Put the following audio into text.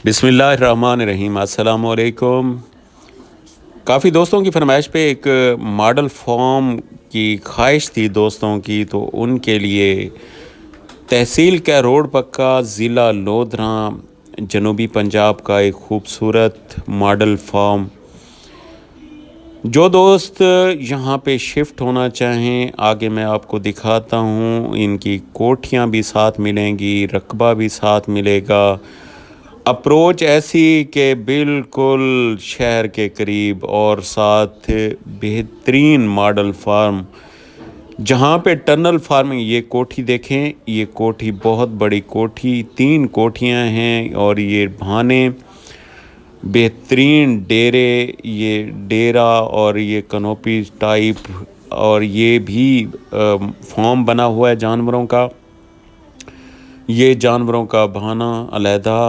बिस्मिल्लाहिर्रहमानिर्रहीम। अस्सलाम वालेकुम। काफ़ी दोस्तों की फरमाइश पे एक मॉडल फॉर्म की ख्वाहिश थी दोस्तों की, तो उनके लिए तहसील का रोड पक्का, ज़िला लोधरा, जनूबी पंजाब का एक खूबसूरत मॉडल फार्म। जो दोस्त यहाँ पे शिफ्ट होना चाहें, आगे मैं आपको दिखाता हूँ। इनकी कोठियाँ भी साथ मिलेंगी, रकबा भी साथ मिलेगा। अप्रोच ऐसी कि बिल्कुल शहर के करीब, और साथ बेहतरीन मॉडल फार्म जहाँ पे टनल फार्मिंग। ये कोठी देखें, ये कोठी बहुत बड़ी कोठी, 3 कोठियाँ हैं और ये भाने, बेहतरीन डेरे, ये डेरा और ये कनोपी टाइप, और ये भी फार्म बना हुआ है जानवरों का। ये जानवरों का भाना अलहदा